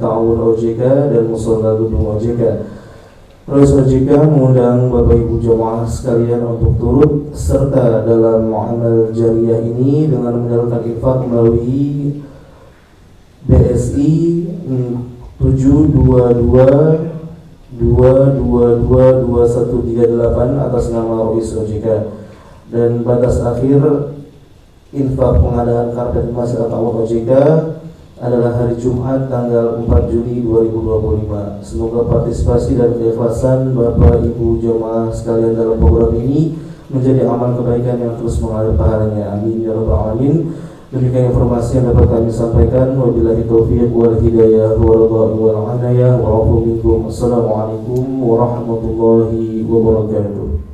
Ta'awun OJK dan Mushola Gedung OJK. Terus OJK mengundang Bapak Ibu jamaah sekalian untuk turut serta dalam amal jariah ini dengan menyalurkan infak melalui BSI 722222138 atas nama Rois OJK, dan batas akhir infak pengadaan karpet Masjid At-Ta'awun OJK adalah hari Jumat tanggal 4 Juli 2025. Semoga partisipasi dan keikhlasan Bapak Ibu jamaah sekalian dalam program ini menjadi amal kebaikan yang terus mengalir pahalanya. Amin ya rabbal alamin. Demikian informasi yang dapat kami sampaikan. Wabillahi taufiq wal hidayah wal hidayah wa afu minkum. Assalamualaikum warahmatullahi wabarakatuh.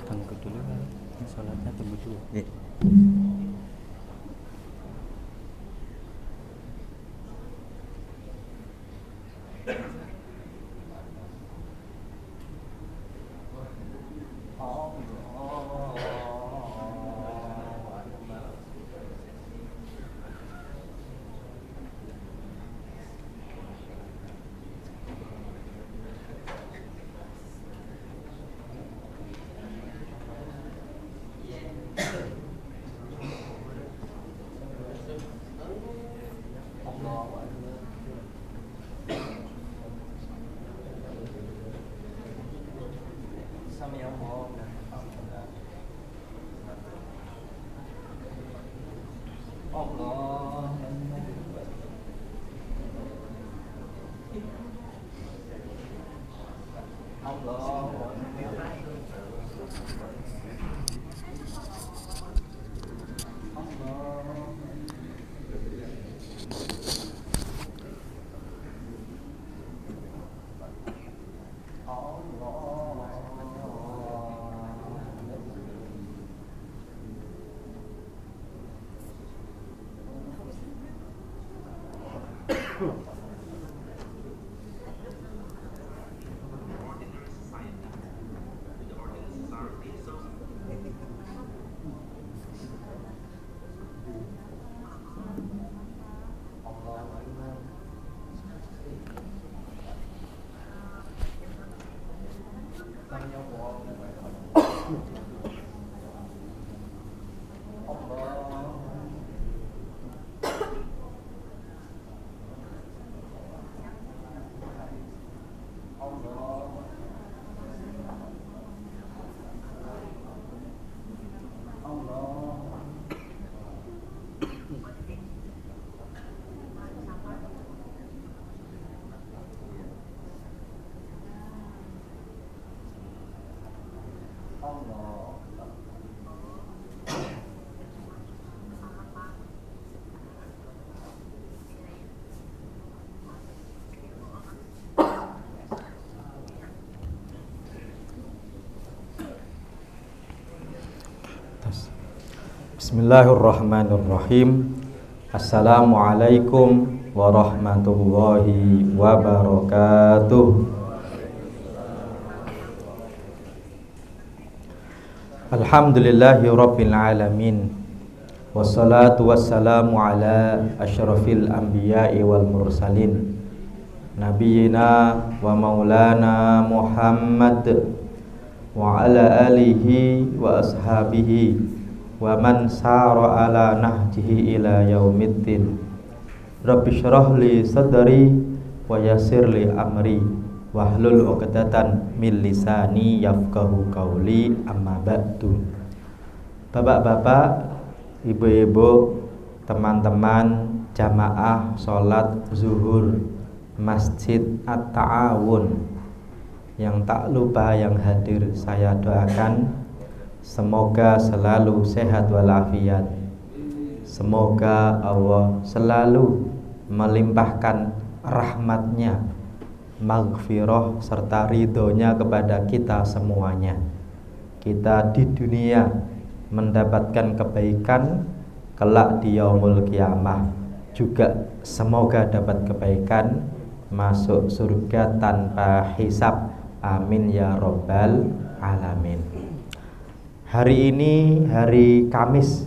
Tangkap dulu kan, sholatnya tunggu dulu. Bismillahirrahmanirrahim. Assalamualaikum warahmatullahi wabarakatuh. Alhamdulillahi rabbil alamin. Wassalatu wassalamu ala asyrafil anbiya'i wal mursalin, nabiyina wa maulana Muhammad wa ala alihi wa ashabihi wa man sara ala nahjihi ila yaumiddin. Rabbi syrah li sadri wa yassir li amri wahlul 'uqdatan min lisani yafqahu qauli, amma ba'du. Bapak-bapak, ibu-ibu, teman-teman jamaah sholat zuhur Masjid At-Ta'awun yang tak lupa yang hadir, saya doakan semoga selalu sehat walafiat. Semoga Allah selalu melimpahkan rahmatnya, maghfirah serta ridhonya kepada kita semuanya. Kita di dunia mendapatkan kebaikan, kelak di yaumul kiamah juga semoga dapat kebaikan, masuk surga tanpa hisab. Amin ya robbal alamin. Hari ini hari Kamis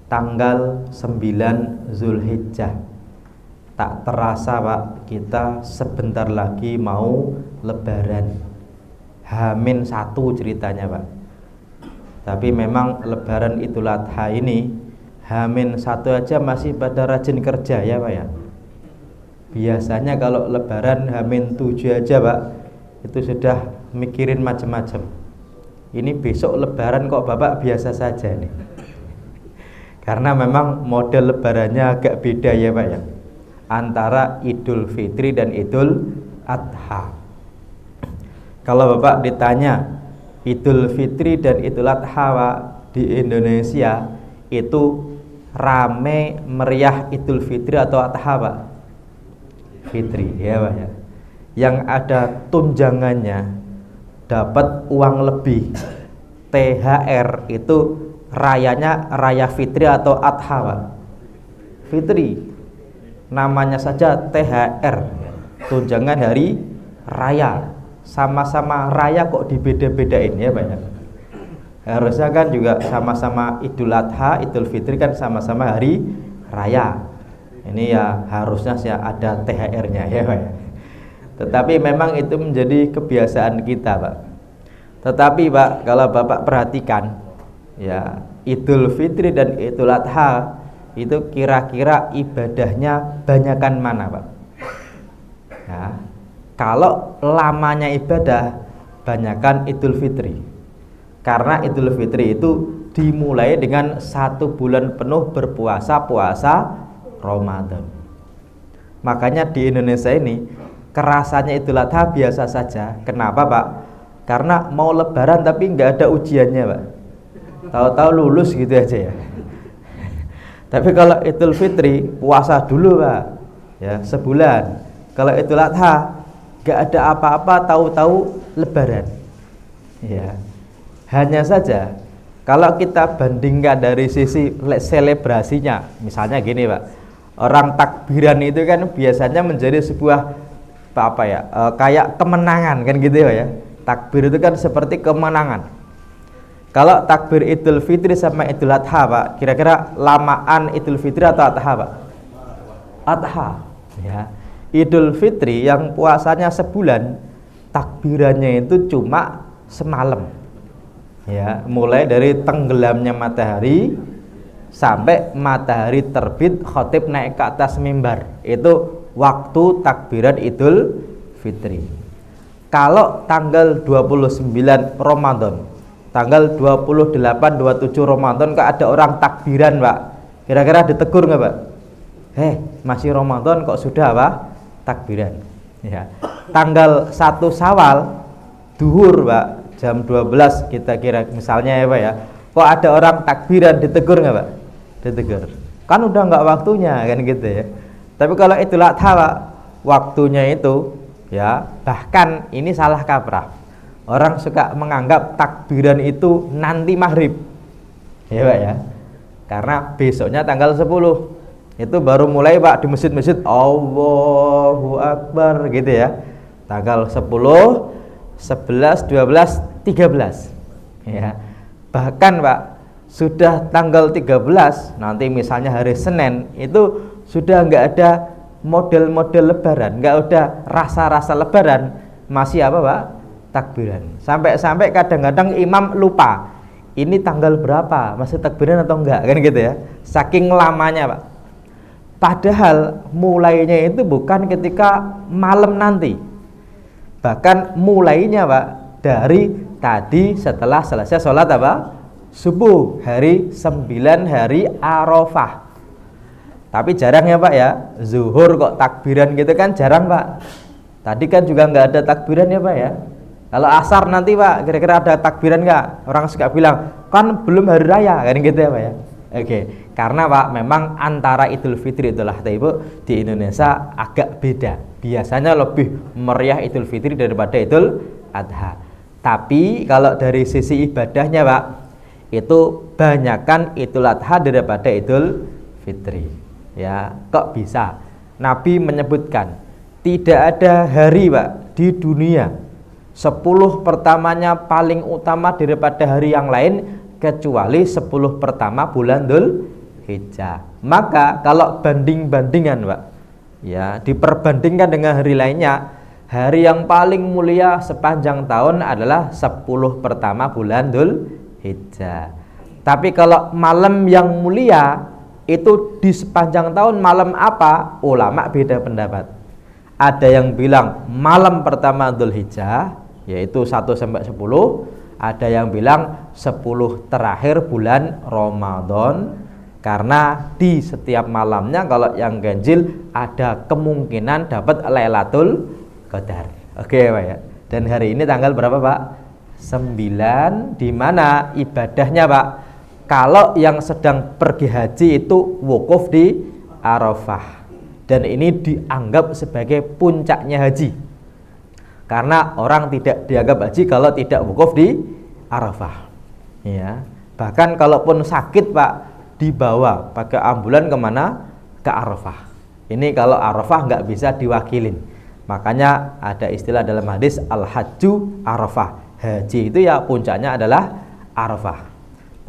tanggal 9 Zulhijjah. Tak terasa Pak, kita sebentar lagi mau lebaran. Hamin 1 ceritanya Pak. Tapi memang lebaran Idul Adha ini Hamin 1 aja masih pada rajin kerja ya Pak ya. Biasanya kalau lebaran Hamin 7 aja Pak, itu sudah mikirin macam-macam. Ini besok lebaran kok Bapak biasa saja nih. Karena memang model lebarannya agak beda ya Pak ya, antara Idul Fitri dan Idul Adha. Kalau Bapak ditanya Idul Fitri dan Idul Adha Pak, di Indonesia itu rame meriah Idul Fitri atau Adha Pak? Fitri ya Pak ya. Yang ada tunjangannya, dapat uang lebih, THR, itu rayanya raya Fitri atau Adha Pak? Fitri, namanya saja THR, tunjangan hari raya. Sama-sama raya kok dibeda-bedain ya Pak ya. Harusnya kan juga sama-sama Idul Adha, Idul Fitri kan sama-sama hari raya. Ini ya harusnya sih ada THR-nya ya Pak ya. Tetapi memang itu menjadi kebiasaan kita Pak. Tetapi Pak, kalau Bapak perhatikan ya, Idul Fitri dan Idul Adha itu kira-kira ibadahnya banyakan mana Pak? Ya, kalau lamanya ibadah banyakan Idul Fitri. Karena Idul Fitri itu dimulai dengan 1 bulan penuh berpuasa, puasa Ramadan. Makanya di Indonesia ini kerasanya Idul Adha biasa saja. Kenapa Pak? Karena mau lebaran tapi nggak ada ujiannya Pak. Tahu-tahu lulus gitu aja ya. Tapi kalau Idul Fitri puasa dulu Pak, ya sebulan. Kalau Idul Adha nggak ada apa-apa, tahu-tahu lebaran. Ya, hanya saja kalau kita bandingkan dari sisi selebrasinya, misalnya gini Pak, orang takbiran itu kan biasanya menjadi sebuah kayak kemenangan kan gitu ya. Takbir itu kan seperti kemenangan. Kalau takbir Idul Fitri sama Idul Adha Pak, kira-kira lamaan Idul Fitri atau Adha Pak? Adha ya. Idul Fitri yang puasanya sebulan, takbirannya itu cuma semalam ya, mulai dari tenggelamnya matahari sampai matahari terbit, khotib naik ke atas mimbar, itu waktu takbiran Idul Fitri. Kalau tanggal 29 Ramadan, tanggal 28, 27 Ramadan kok ada orang takbiran Pak, kira-kira ditegur nggak Pak? Masih Ramadan kok sudah apa? Takbiran ya. Tanggal 1 Syawal duhur Pak, jam 12 kita kira misalnya ya Pak ya, kok ada orang takbiran, ditegur nggak Pak? Ditegur, kan udah nggak waktunya kan gitu ya. Tapi kalau Idul Adha Pak, waktunya itu ya, bahkan ini salah kaprah, orang suka menganggap takbiran itu nanti maghrib ya Pak ya, karena besoknya tanggal 10 itu baru mulai Pak di masjid-masjid Allahu Akbar gitu ya, tanggal 10, 11, 12, 13 ya. Bahkan Pak sudah tanggal 13 nanti misalnya hari Senin itu sudah nggak ada model-model lebaran, nggak ada rasa-rasa lebaran, masih apa Pak? Takbiran. Sampai-sampai kadang-kadang imam lupa ini tanggal berapa, masih takbiran atau enggak kan gitu ya, saking lamanya Pak. Padahal mulainya itu bukan ketika malam nanti, bahkan mulainya Pak dari tadi setelah selesai sholat apa? Subuh, hari 9 hari Arafah. Tapi jarang ya Pak ya, zuhur kok takbiran gitu kan jarang Pak. Tadi kan juga nggak ada takbiran ya Pak ya. Kalau asar nanti Pak, kira-kira ada takbiran nggak? Orang suka bilang kan belum hari raya kan gitu ya Pak ya. Oke, karena Pak memang antara Idul Fitri Idul Adha Ibu di Indonesia agak beda. Biasanya lebih meriah Idul Fitri daripada Idul Adha. Tapi kalau dari sisi ibadahnya Pak, itu banyakkan Idul Adha daripada Idul Fitri. Ya, kok bisa? Nabi menyebutkan tidak ada hari Pak di dunia 10 pertamanya paling utama daripada hari yang lain kecuali 10 pertama bulan Dzul Hijjah. Maka kalau banding-bandingan Pak ya, diperbandingkan dengan hari lainnya, hari yang paling mulia sepanjang tahun adalah 10 pertama bulan Dzul Hijjah. Tapi kalau malam yang mulia itu di sepanjang tahun malam apa? Ulama beda pendapat. Ada yang bilang malam pertama Dzul Hijjah yaitu 1 sampai 10, ada yang bilang 10 terakhir bulan Ramadan, karena di setiap malamnya kalau yang ganjil ada kemungkinan dapat Lailatul Qadar. Oke Pak ya. Dan hari ini tanggal berapa Pak? 9, di mana ibadahnya Pak, kalau yang sedang pergi haji itu wukuf di Arafah, dan ini dianggap sebagai puncaknya haji, karena orang tidak dianggap haji kalau tidak wukuf di Arafah ya. Bahkan kalaupun sakit Pak, dibawa pakai ambulan kemana? Ke Arafah. Ini kalau Arafah nggak bisa diwakilin, makanya ada istilah dalam hadis al-hajju Arafah, haji itu ya puncaknya adalah Arafah.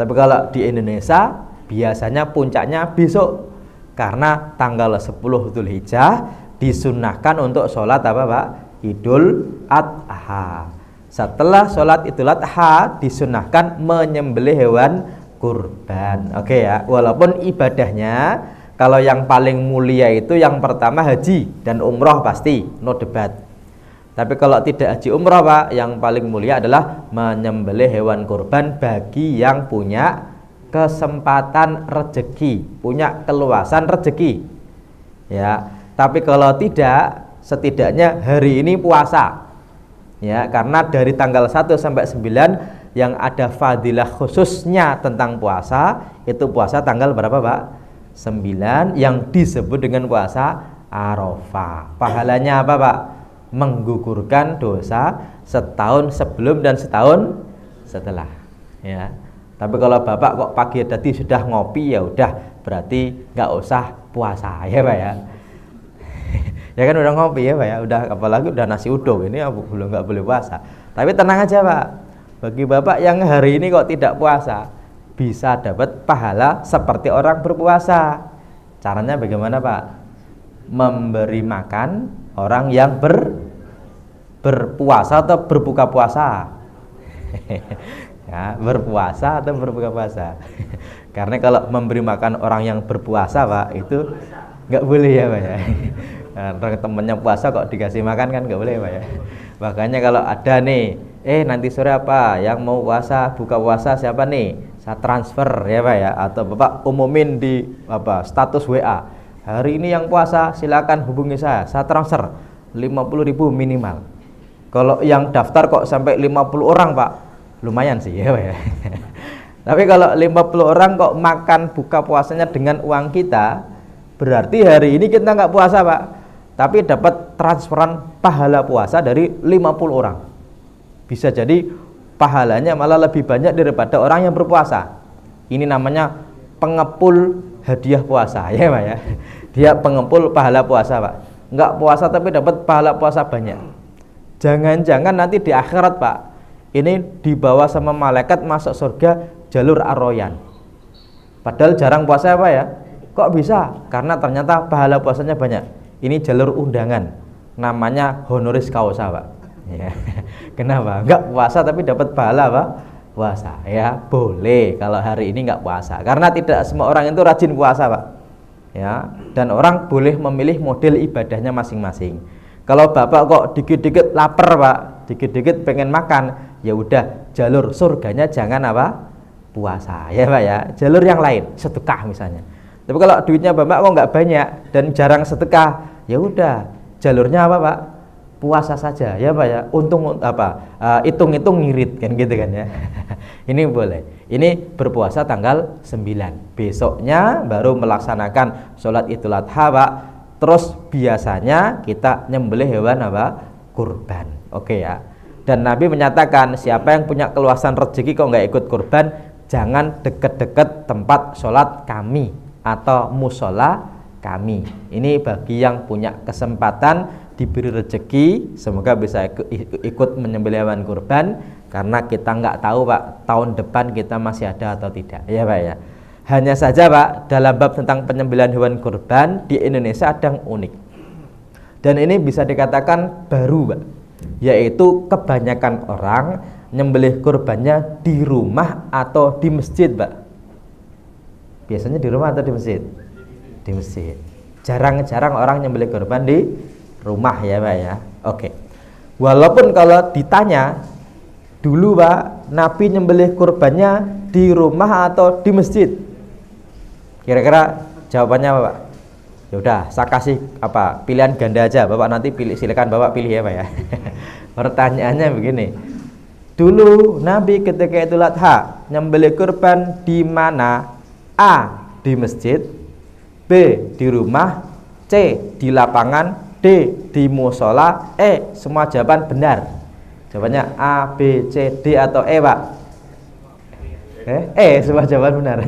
Tapi kalau di Indonesia biasanya puncaknya besok, karena tanggal 10 Dzulhijjah disunnahkan untuk sholat apa Pak? Idul Adha. Setelah sholat Idul Adha disunnahkan menyembelih hewan kurban. Oke ya, walaupun ibadahnya kalau yang paling mulia itu yang pertama haji dan umroh pasti, no debat. Tapi kalau tidak haji umroh Pak, yang paling mulia adalah menyembelih hewan kurban bagi yang punya kesempatan rezeki, punya keluasan rezeki ya. Tapi kalau tidak, setidaknya hari ini puasa ya, karena dari tanggal 1 sampai 9 yang ada fadilah khususnya tentang puasa, itu puasa tanggal berapa Pak? 9, yang disebut dengan puasa Arafah. Pahalanya apa Pak? Menggugurkan dosa setahun sebelum dan setahun setelah ya. Tapi kalau Bapak kok pagi tadi sudah ngopi, ya udah berarti nggak usah puasa ya Pak ya. Ya kan udah ngopi ya Pak ya, udah apalagi udah nasi uduk, ini belum nggak boleh puasa. Tapi tenang aja Pak, Bagi Bapak yang hari ini kok tidak puasa, bisa dapat pahala seperti orang berpuasa. Caranya bagaimana, Pak? Memberi makan orang yang berpuasa atau berbuka puasa. Ya, berpuasa atau berbuka puasa. Karena kalau memberi makan orang yang berpuasa, Pak, itu nggak boleh ya, Pak ya. Orang temennya puasa kok dikasih makan kan nggak boleh, Pak ya. Makanya kalau ada nih, nanti sore apa yang mau puasa, buka puasa siapa nih? Saya transfer ya, Pak ya, atau Bapak umumin di status WA. Hari ini yang puasa silakan hubungi saya transfer 50.000 minimal. Kalau yang daftar kok sampai 50 orang, Pak, lumayan sih ya, Pak ya. Tapi kalau 50 orang kok makan buka puasanya dengan uang kita, berarti hari ini kita nggak puasa, Pak, tapi dapat transferan pahala puasa dari 50 orang. Bisa jadi pahalanya malah lebih banyak daripada orang yang berpuasa. Ini namanya pengepul hadiah puasa ya, Pak ya. Dia pengepul pahala puasa, Pak. Nggak puasa tapi dapat pahala puasa banyak. Jangan-jangan nanti di akhirat, Pak, ini dibawa sama malaikat masuk surga jalur Ar-Royan. Padahal jarang puasa, Pak ya. Kok bisa? Karena ternyata pahala puasanya banyak. Ini jalur undangan, namanya honoris causa, Pak ya. Kenapa? Enggak puasa tapi dapat pahala, Pak, puasa ya. Boleh kalau hari ini enggak puasa, karena tidak semua orang itu rajin puasa, Pak ya. Dan orang boleh memilih model ibadahnya masing-masing. Kalau Bapak kok dikit-dikit lapar, Pak, dikit-dikit pengen makan, ya udah, jalur surganya jangan puasa ya, Pak ya. Jalur yang lain, sedekah misalnya. Tapi kalau duitnya Bapak kok nggak banyak dan jarang sedekah, ya udah, jalurnya apa, Pak? Puasa saja ya, Pak ya. Untung hitung-hitung ngirit kan gitu kan ya. Ini boleh. Ini berpuasa tanggal 9. Besoknya baru melaksanakan sholat Idul Adha, Pak. Terus biasanya kita nyembelih hewan kurban. Oke ya. Dan Nabi menyatakan siapa yang punya keluasan rezeki kok nggak ikut kurban, jangan deket-deket tempat sholat kami atau musola kami. Ini bagi yang punya kesempatan diberi rezeki, semoga bisa ikut menyembelih hewan kurban, karena kita nggak tahu, Pak, tahun depan kita masih ada atau tidak ya, Pak ya. Hanya saja, Pak, dalam bab tentang penyembelihan hewan kurban di Indonesia ada yang unik, dan ini bisa dikatakan baru, Pak, yaitu kebanyakan orang nyembelih kurbannya di rumah atau di masjid, Pak. Biasanya di rumah atau di masjid? Di masjid. Jarang-jarang orang nyembelih kurban di rumah ya, Pak ya. Oke. Walaupun kalau ditanya dulu, Pak, Nabi nyembelih kurbannya di rumah atau di masjid? Kira-kira jawabannya apa, Pak? Ya udah, saya kasih pilihan ganda aja. Bapak nanti pilih, silakan Bapak pilih ya, Pak ya. Pertanyaannya begini. Dulu Nabi ketika Idul Adha nyembelih kurban di mana? A. Di masjid, B. Di rumah, C. Di lapangan, D. Di musola, E. Semua jawaban benar. Jawabannya A, B, C, D atau E, Pak? Semua jawaban benar.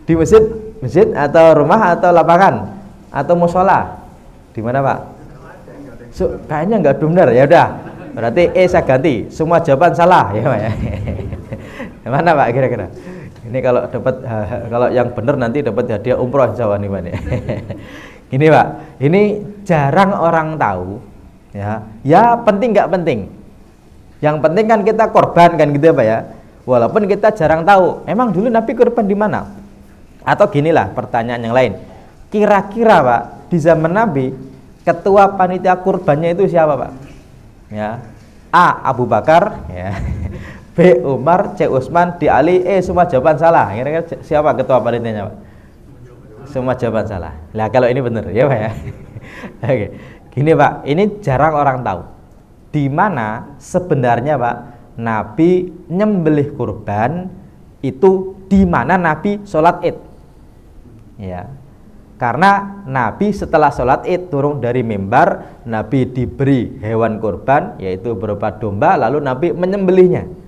Di masjid atau rumah atau lapangan atau musola? Di mana, Pak? Kayaknya nggak benar. Ya udah, berarti E saya ganti. Semua jawaban salah ya, Pak ya. Mana, Pak, kira-kira? Ini kalau yang benar nanti dapat hadiah umroh Jawa nih, Pak. Ini, Pak, ini jarang orang tahu ya. Ya penting nggak penting. Yang penting kan kita korban kan gitu ya, Pak ya. Walaupun kita jarang tahu, emang dulu Nabi korban di mana? Atau ginilah pertanyaan yang lain. Kira-kira, Pak, di zaman Nabi ketua panitia kurbannya itu siapa, Pak? Ya. A. Abu Bakar ya. B. Umar, C. Utsman, D. Ali, E. Semua jawaban salah. Kira-kira siapa ketua panitianya, Pak? Semua jawaban salah. Lah kalau ini benar ya, Pak ya. Oke. Gini, Pak, ini jarang orang tahu. Di mana sebenarnya, Pak, Nabi nyembelih kurban itu di mana Nabi sholat Id. Ya. Karena Nabi setelah sholat Id turun dari mimbar, Nabi diberi hewan kurban yaitu berupa domba, lalu Nabi menyembelihnya.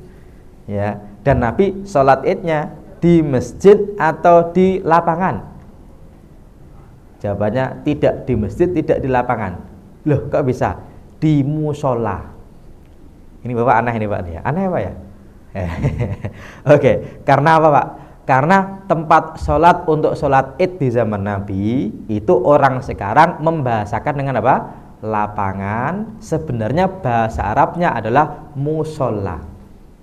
Ya, dan Nabi sholat Idnya di masjid atau di lapangan? Jawabannya tidak di masjid, tidak di lapangan. Loh, kok bisa? Di musola. Ini Bapak aneh ini, Pak ya. Aneh, Pak ya? Oke, karena apa Pak? Karena tempat sholat untuk sholat id di zaman Nabi itu orang sekarang membahasakan dengan apa? Lapangan. Sebenarnya bahasa Arabnya adalah musola.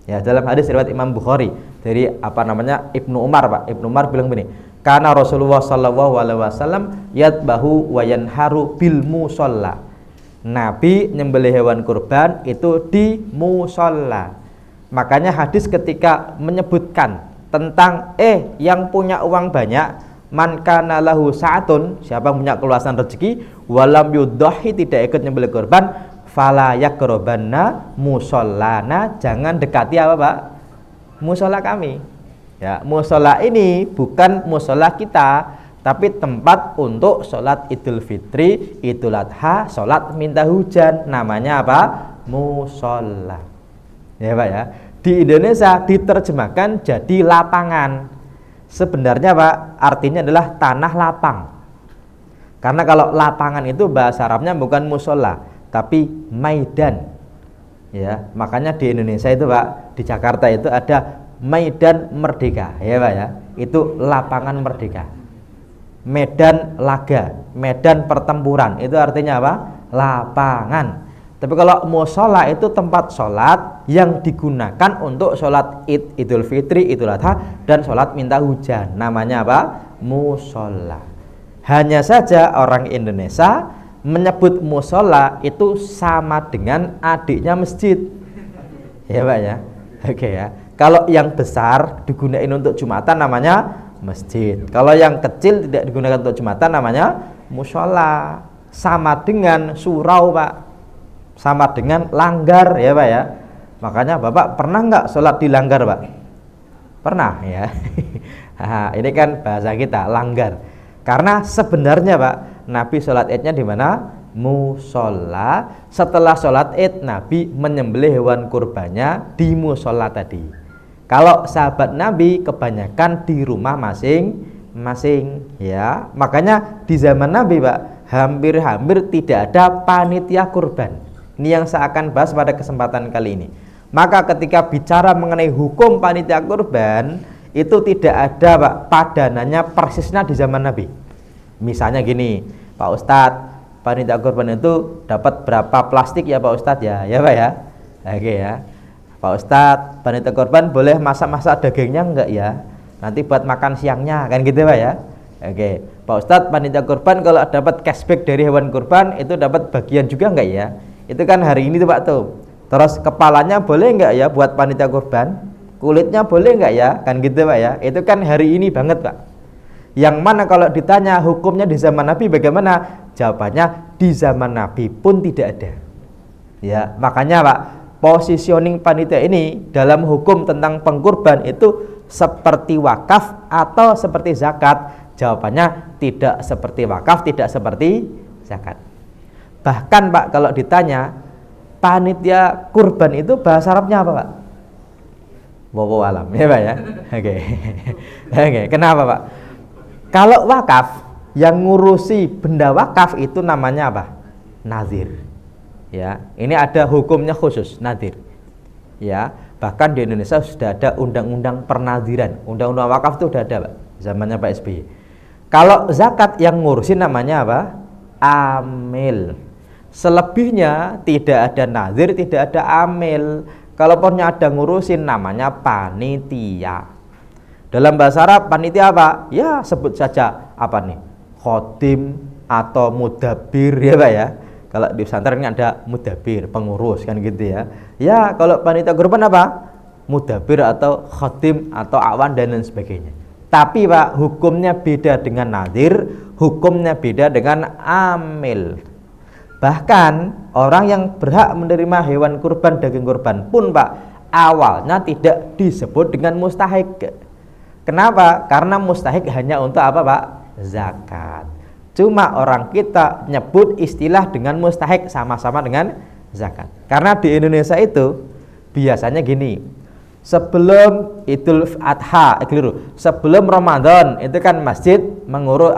Ya, dalam hadis riwayat Imam Bukhari dari Ibnu Umar Pak. Ibnu Umar bilang begini, karena Rasulullah Shallallahu Alaihi Wasallam yadbahu wa yanharu bil musola. Nabi nyembelih hewan kurban itu di musola. Makanya hadis ketika menyebutkan tentang yang punya uang banyak, man kana lahu sa'atun, siapa yang punya keluasan rezeki, walam yudhahi, tidak ikut nyembelih kurban, fala yaqrabanna musallana, jangan dekati apa Pak? Musola kami. Ya, musola ini bukan musola kita, tapi tempat untuk sholat Idul Fitri, Idul Adha, sholat minta hujan, namanya apa? Musola. Ya Pak ya. Di Indonesia diterjemahkan jadi lapangan. Sebenarnya Pak, artinya adalah tanah lapang. Karena kalau lapangan itu bahasa Arabnya bukan musola, tapi maidan. Ya, makanya di Indonesia itu Pak, di Jakarta itu ada Maidan Merdeka, ya Pak ya. Itu lapangan merdeka. Medan laga, medan pertempuran, itu artinya apa? Lapangan. Tapi kalau musola itu tempat sholat yang digunakan untuk sholat id, Idul Fitri, Idul Adha, dan sholat minta hujan. Namanya apa? Musola. Hanya saja orang Indonesia menyebut musola itu sama dengan adiknya masjid. Ya Pak ya. Oke ya. Kalau yang besar digunakan untuk Jumatan namanya masjid. Kalau yang kecil tidak digunakan untuk Jumatan namanya musola. Sama dengan surau Pak. Sama dengan langgar ya Pak ya. Makanya Bapak pernah nggak sholat di langgar Pak? Pernah ya. Ini kan bahasa kita, langgar. Karena sebenarnya Pak, Nabi sholat idnya di mana? Musola. Setelah sholat id, Nabi menyembelih hewan kurbannya di musola tadi. Kalau sahabat Nabi kebanyakan di rumah masing-masing ya. Makanya di zaman Nabi Pak, hampir-hampir tidak ada panitia kurban. Ini yang saya akan bahas pada kesempatan kali ini. Maka ketika bicara mengenai hukum panitia kurban, itu tidak ada Pak padanannya persisnya di zaman Nabi. Misalnya gini, Pak Ustadz, panitia kurban itu dapat berapa plastik ya Pak Ustadz ya? Ya Pak ya? Oke ya. Pak Ustadz, panitia kurban boleh masak-masak dagingnya enggak ya? Nanti buat makan siangnya, kan gitu Pak ya? Oke. Pak Ustadz, panitia kurban kalau dapat cashback dari hewan kurban itu dapat bagian juga enggak ya? Itu kan hari ini tuh Pak tuh. Terus kepalanya boleh enggak ya buat panitia kurban? Kulitnya boleh enggak ya? Kan gitu Pak ya. Itu kan hari ini banget Pak. Yang mana kalau ditanya hukumnya di zaman Nabi bagaimana? Jawabannya di zaman Nabi pun tidak ada. Ya, makanya Pak, positioning panitia ini dalam hukum tentang pengkurban itu seperti wakaf atau seperti zakat? Jawabannya tidak seperti wakaf, tidak seperti zakat. Bahkan Pak, kalau ditanya panitia kurban itu bahasa Arabnya apa Pak? Wallahu alam ya Pak ya. Oke. Oke, kenapa Pak? Kalau wakaf, yang ngurusi benda wakaf itu namanya apa? Nazir. Ya, ini ada hukumnya khusus, nazir. Ya, bahkan di Indonesia sudah ada undang-undang pernaziran. Undang-undang wakaf itu sudah ada Pak, zamannya Pak SBY. Kalau zakat yang ngurusin namanya apa? Amil. Selebihnya tidak ada nazir, tidak ada amil. Kalaupun ada ngurusin namanya panitia. Dalam bahasa Arab panitia apa? Ya sebut saja apa nih? Khotim atau mudabir ya Pak ya. Kalau di pesantren ada mudabir, pengurus kan gitu ya. Ya kalau panitia kurban apa? Mudabir atau khotim atau awan dan lain sebagainya. Tapi Pak, hukumnya beda dengan nazir, hukumnya beda dengan amil. Bahkan orang yang berhak menerima hewan kurban, daging kurban pun Pak, awalnya tidak disebut dengan mustahik. Kenapa? Karena mustahik hanya untuk apa Pak? Zakat. Cuma orang kita nyebut istilah dengan mustahik sama-sama dengan zakat. Karena di Indonesia itu biasanya gini, sebelum Idul Adha, sebelum Ramadan itu kan masjid mengurus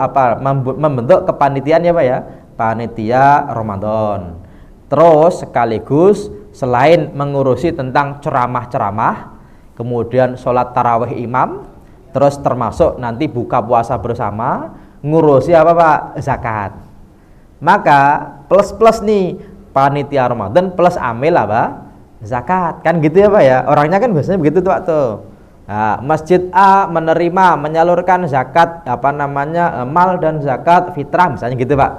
membentuk kepanitiaan ya Pak ya, panitia Ramadan. Terus sekaligus selain mengurusi tentang ceramah-ceramah, kemudian sholat tarawih imam, terus termasuk nanti buka puasa bersama, ngurusi apa Pak? Zakat. Maka plus nih panitia Ramadan plus amil apa? Zakat. Kan gitu ya Pak ya. Orangnya kan biasanya begitu tuh Pak tuh. Nah, masjid A menerima menyalurkan zakat mal dan zakat fitrah misalnya gitu Pak.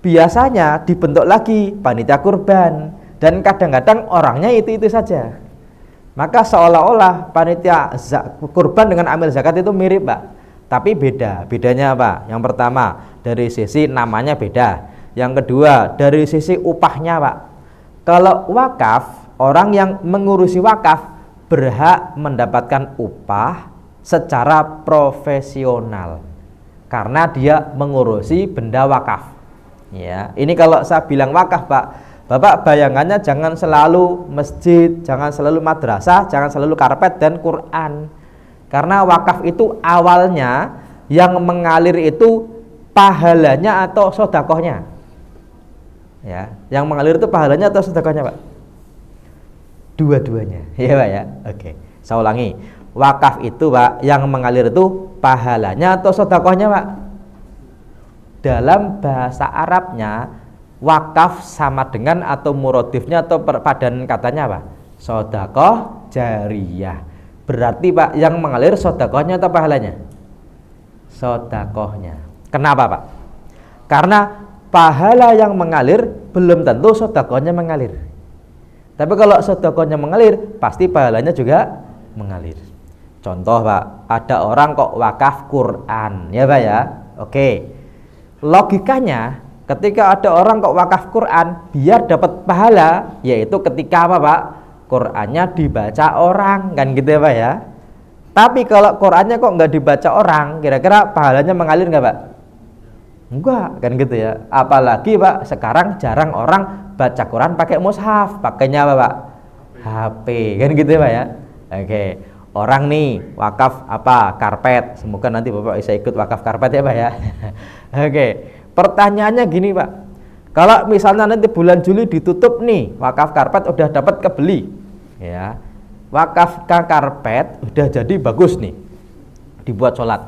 Biasanya dibentuk lagi panitia kurban dan kadang-kadang orangnya itu saja. Maka seolah-olah panitia kurban dengan amil zakat itu mirip Pak. Tapi bedanya apa? Yang pertama dari sisi namanya beda. Yang kedua dari sisi upahnya Pak. Kalau wakaf, orang yang mengurusi wakaf berhak mendapatkan upah secara profesional karena dia mengurusi benda wakaf. Ya, ini kalau saya bilang wakaf Pak, Bapak bayangannya jangan selalu masjid, jangan selalu madrasah, jangan selalu karpet dan Quran. Karena wakaf itu awalnya yang mengalir itu pahalanya atau sodakohnya. Ya, yang mengalir itu pahalanya atau sodakohnya Pak? Dua-duanya, ya Pak ya. Oke, saya ulangi. Wakaf itu Pak, yang mengalir itu pahalanya atau sedekahnya Pak? Dalam bahasa Arabnya, wakaf sama dengan atau muradifnya atau perpadan katanya Pak? Sedekah jariyah. Berarti Pak, yang mengalir sedekahnya atau pahalanya? Sedekahnya. Kenapa Pak? Karena pahala yang mengalir belum tentu sedekahnya mengalir. Tapi kalau sedekahnya mengalir, pasti pahalanya juga mengalir. Contoh Pak, ada orang kok wakaf Quran, ya Pak ya. Oke. Logikanya, ketika ada orang kok wakaf Quran, biar dapat pahala, yaitu ketika apa Pak? Qurannya dibaca orang, kan gitu ya Pak ya. Tapi kalau Qurannya kok nggak dibaca orang, kira-kira pahalanya mengalir nggak Pak? Enggak, kan gitu ya. Apalagi Pak, sekarang jarang orang baca Quran pakai mushaf, pakainya apa Pak? HP, kan gitu ya Pak ya. Oke, orang nih wakaf apa? Karpet. Semoga nanti Bapak bisa ikut wakaf karpet ya Pak ya. Oke, pertanyaannya gini Pak, kalau misalnya nanti bulan Juli ditutup nih, wakaf karpet udah dapat kebeli, ya, wakaf karpet udah jadi bagus nih, dibuat sholat.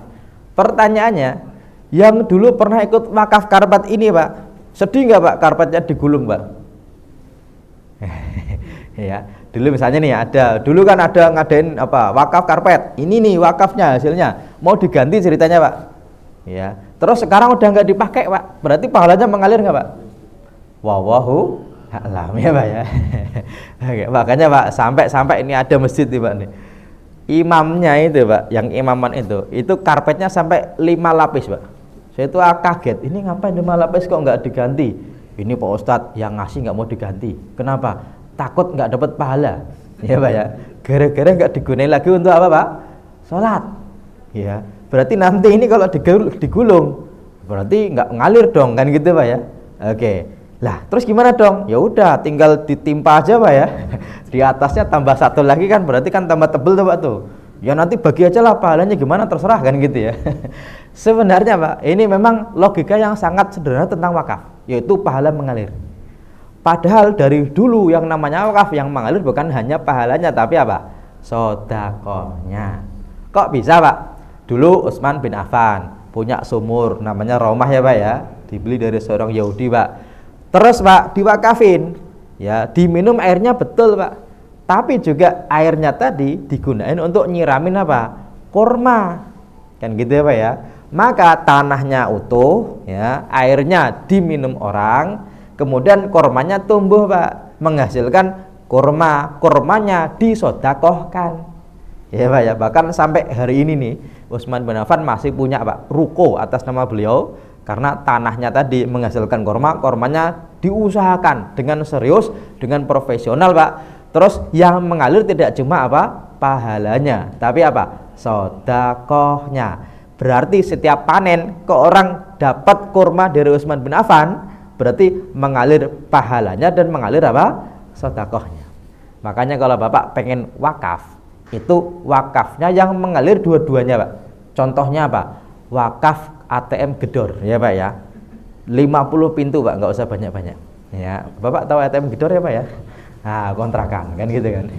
Pertanyaannya, yang dulu pernah ikut wakaf karpet ini Pak, sedih nggak Pak karpetnya digulung Pak? Ya, dulu misalnya nih dulu kan ada ngadain apa wakaf karpet, ini nih wakafnya hasilnya mau diganti ceritanya Pak. Ya, terus sekarang udah nggak dipakai Pak, berarti pahalanya mengalir nggak Pak? Wallahu a'lam ya Pak ya. Oke, makanya Pak sampai ini ada masjid nih Pak nih. Imamnya itu Pak, yang imaman itu karpetnya sampai 5 lapis Pak. Saya itu kaget, ini ngapain 5 lapis kok nggak diganti? Ini Pak Ustadz yang ngasih nggak mau diganti. Kenapa? Takut nggak dapat pahala, ya Pak ya. Gara-gara nggak digunain lagi untuk apa Pak? Sholat. Ya, berarti nanti ini kalau digulung, berarti nggak ngalir dong, kan gitu Pak ya. Oke, lah terus gimana dong? Ya udah, tinggal ditimpa aja Pak ya. Di atasnya tambah satu lagi kan, berarti kan tambah tebel tuh Pak tuh. Ya nanti bagi aja lah pahalanya gimana terserah kan gitu ya. Sebenarnya Pak, ini memang logika yang sangat sederhana tentang wakaf, yaitu pahala mengalir. Padahal dari dulu yang namanya wakaf yang mengalir bukan hanya pahalanya tapi apa? Sodakohnya. Kok bisa Pak? Dulu Utsman bin Affan punya sumur namanya Romah ya Pak ya, dibeli dari seorang Yahudi Pak. Terus Pak diwakafin, ya diminum airnya betul Pak. Tapi juga airnya tadi digunain untuk nyiramin apa? Kurma. Kan gitu ya Pak ya. Maka tanahnya utuh, ya, airnya diminum orang, kemudian kurmanya tumbuh Pak, menghasilkan kurma. Kurmanya disodakohkan. Ya Pak ya, bahkan sampai hari ini nih Utsman bin Affan masih punya Pak ruko atas nama beliau karena tanahnya tadi menghasilkan kurma, kurmanya diusahakan dengan serius, dengan profesional Pak. Terus yang mengalir tidak cuma apa? Pahalanya, tapi apa? Sodakohnya. Berarti setiap panen ke orang dapat kurma dari Utsman bin Affan, berarti mengalir pahalanya dan mengalir apa? Sodakohnya. Makanya kalau Bapak pengen wakaf, itu wakafnya yang mengalir dua-duanya Pak. Contohnya apa? Wakaf ATM Gedor ya Pak ya. 50 pintu Pak, nggak usah banyak-banyak. Ya, Bapak tahu ATM Gedor ya Pak ya? Nah, kontrakan kan gitu kan.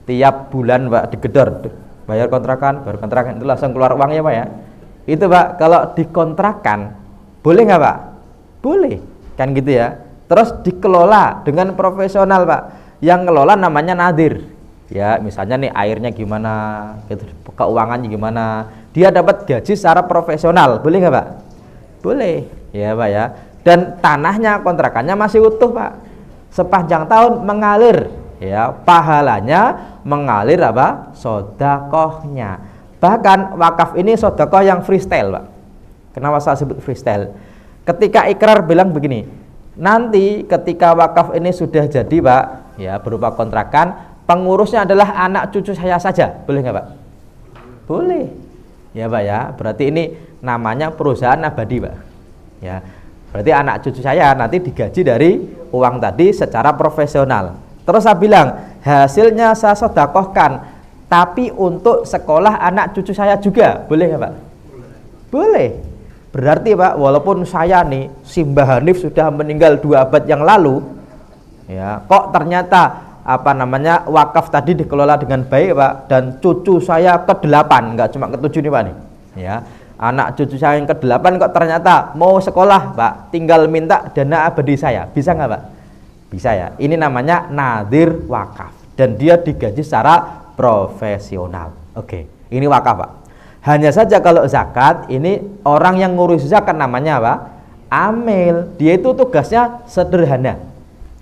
tiap bulan Pak digedor, bayar kontrakan, itu langsung keluar uangnya Pak ya. Itu Pak, kalau dikontrakan boleh nggak Pak? Boleh, kan gitu ya. Terus dikelola dengan profesional Pak. Yang ngelola namanya nadir. Ya, misalnya nih airnya gimana, gitu, keuangannya gimana. Dia dapat gaji secara profesional, boleh nggak Pak? Boleh, ya Pak ya. Dan tanahnya, kontrakannya masih utuh Pak. Sepanjang tahun mengalir, ya, pahalanya mengalir apa? Sodakohnya. Bahkan wakaf ini sodakoh yang freestyle Pak. Kenapa saya sebut freestyle? Ketika ikrar bilang begini, nanti ketika wakaf ini sudah jadi Pak, ya berupa kontrakan, pengurusnya adalah anak cucu saya saja, boleh nggak Pak? Boleh, ya Pak ya. Berarti ini namanya perusahaan abadi Pak. Ya, berarti anak cucu saya nanti digaji dari uang tadi secara profesional. Terus saya bilang hasilnya saya sedekahkan, tapi untuk sekolah anak cucu saya juga, boleh nggak Pak? Boleh. Berarti Pak, walaupun saya nih Simbah Hanif sudah meninggal 2 abad yang lalu, ya, kok ternyata wakaf tadi dikelola dengan baik Pak, dan cucu saya ke-8, enggak cuma ke-7 nih Pak nih. Ya, anak cucu saya yang ke-8 kok ternyata mau sekolah Pak, tinggal minta dana abadi saya. Bisa nggak Pak? Bisa ya. Ini namanya nadir wakaf dan dia digaji secara profesional. Oke, ini wakaf Pak. Hanya saja kalau zakat ini orang yang ngurus zakat namanya apa? Amil. Dia itu tugasnya sederhana.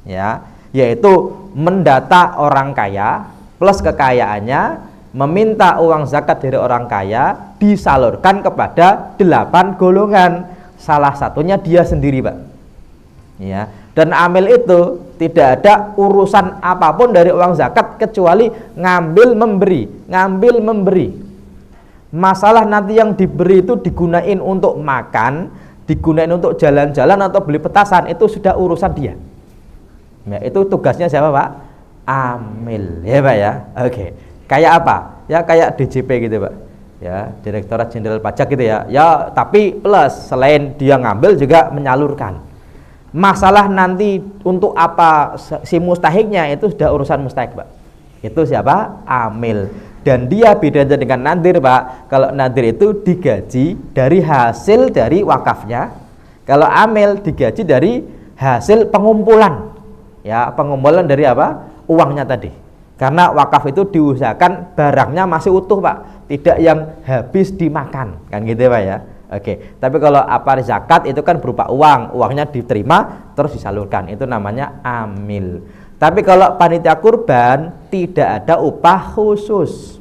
Ya, yaitu mendata orang kaya plus kekayaannya, meminta uang zakat dari orang kaya disalurkan kepada 8 golongan. Salah satunya dia sendiri Pak. Ya, dan amil itu tidak ada urusan apapun dari uang zakat kecuali ngambil memberi. Masalah nanti yang diberi itu digunain untuk makan, digunain untuk jalan-jalan atau beli petasan, itu sudah urusan dia. Ya, itu tugasnya siapa Pak? Amil, ya Pak ya. Oke. Kayak apa? Ya kayak DJP gitu Pak. Ya, Direktorat Jenderal Pajak gitu ya. Ya, tapi plus selain dia ngambil juga menyalurkan. Masalah nanti untuk apa si mustahiknya itu sudah urusan mustahik Pak. Itu siapa? Amil. Dan dia bedanya dengan nadir Pak. Kalau nadir itu digaji dari hasil dari wakafnya. Kalau amil digaji dari hasil pengumpulan. Ya, pengumpulan dari apa? Uangnya tadi. Karena wakaf itu diusahakan barangnya masih utuh Pak, tidak yang habis dimakan, kan gitu Pak ya. Oke. Tapi kalau apa zakat itu kan berupa uang, uangnya diterima terus disalurkan. Itu namanya amil. Tapi kalau panitia kurban tidak ada upah khusus.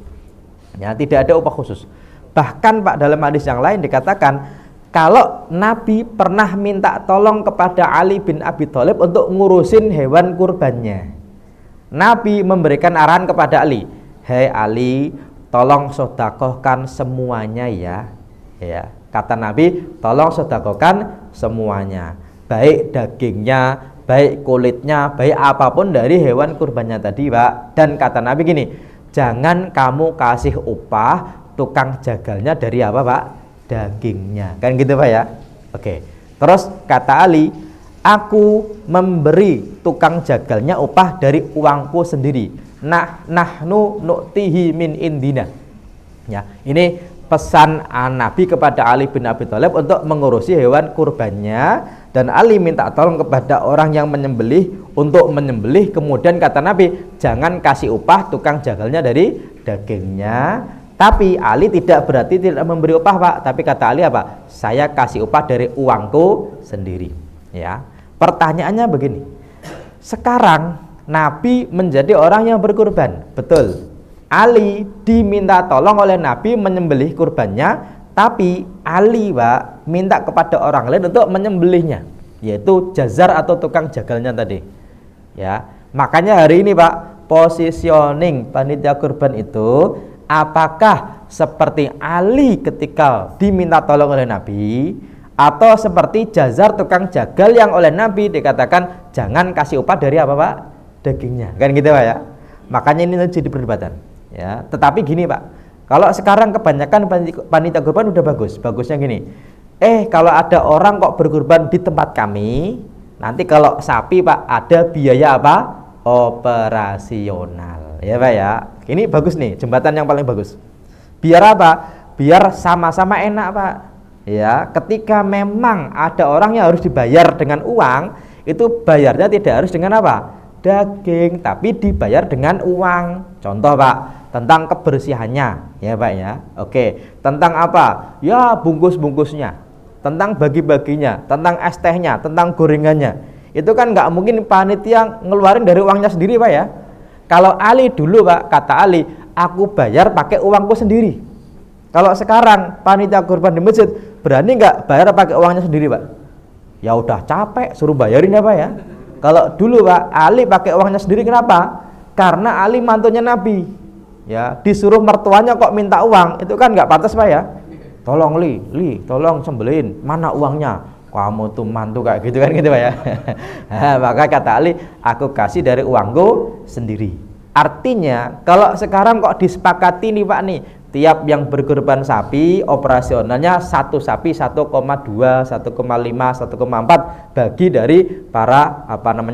Ya, tidak ada upah khusus. Bahkan Pak dalam hadis yang lain dikatakan kalau Nabi pernah minta tolong kepada Ali bin Abi Thalib untuk ngurusin hewan kurbannya. Nabi memberikan arahan kepada Ali, "Hei Ali, tolong sedekahkan semuanya ya." Ya, kata Nabi, "Tolong sedekahkan semuanya. Baik dagingnya, baik kulitnya, baik apapun dari hewan kurbannya tadi, Pak." Dan kata Nabi gini, "Jangan kamu kasih upah tukang jagalnya dari apa Pak? Dagingnya." Kan gitu Pak ya. Oke. Terus kata Ali, "Aku memberi tukang jagalnya upah dari uangku sendiri. Nahnu nu'tihi min indina." Ya, ini pesan Nabi kepada Ali bin Abi Thalib untuk mengurusi hewan kurbannya. Dan Ali minta tolong kepada orang yang menyembelih untuk menyembelih. Kemudian kata Nabi, jangan kasih upah tukang jagalnya dari dagingnya. Tapi Ali tidak berarti tidak memberi upah Pak. Tapi kata Ali apa? Saya kasih upah dari uangku sendiri. Ya. Pertanyaannya begini. Sekarang Nabi menjadi orang yang berkurban. Betul. Ali diminta tolong oleh Nabi menyembelih kurbannya. Tapi Ali Pak minta kepada orang lain untuk menyembelihnya, yaitu jazar atau tukang jagalnya tadi. Ya, makanya hari ini Pak, positioning panitia kurban itu apakah seperti Ali ketika diminta tolong oleh Nabi, atau seperti jazar tukang jagal yang oleh Nabi dikatakan jangan kasih upah dari apa Pak? Dagingnya. Kan gitu Pak ya. Makanya ini jadi perdebatan. Ya, tetapi gini Pak. Kalau sekarang kebanyakan panitia kurban udah bagus. Bagusnya gini. Kalau ada orang kok berkurban di tempat kami, nanti kalau sapi Pak ada biaya apa? Operasional. tunggal. Ya Pak ya. Ini bagus nih, jembatan yang paling bagus. Biar apa? Biar sama-sama enak Pak. Ya, ketika memang ada orang yang harus dibayar dengan uang, itu bayarnya tidak harus dengan apa? Daging, tapi dibayar dengan uang. Contoh Pak, tentang kebersihannya, ya Pak ya. Oke, tentang apa? Ya bungkus-bungkusnya, tentang bagi-baginya, tentang es tehnya, tentang gorengannya. Itu kan nggak mungkin panitia ngeluarin dari uangnya sendiri Pak ya. Kalau Ali dulu Pak, kata Ali, aku bayar pakai uangku sendiri. Kalau sekarang panitia kurban di masjid, berani nggak bayar pakai uangnya sendiri Pak? Ya udah capek, suruh bayarin ya Pak ya. Kalau dulu Pak, Ali pakai uangnya sendiri, kenapa? Karena Ali mantunya Nabi. Ya, disuruh mertuanya kok minta uang, itu kan nggak pantas Pak ya. Tolong Li, tolong sembelin. Mana uangnya? Kamu tuh mantu kayak gitu kan gitu Pak ya. Nah, maka kata Ali, aku kasih dari uangku sendiri. Artinya, kalau sekarang kok disepakati nih Pak nih, tiap yang berkorban sapi operasionalnya satu sapi 1,2, 1,5, 1,4 bagi dari para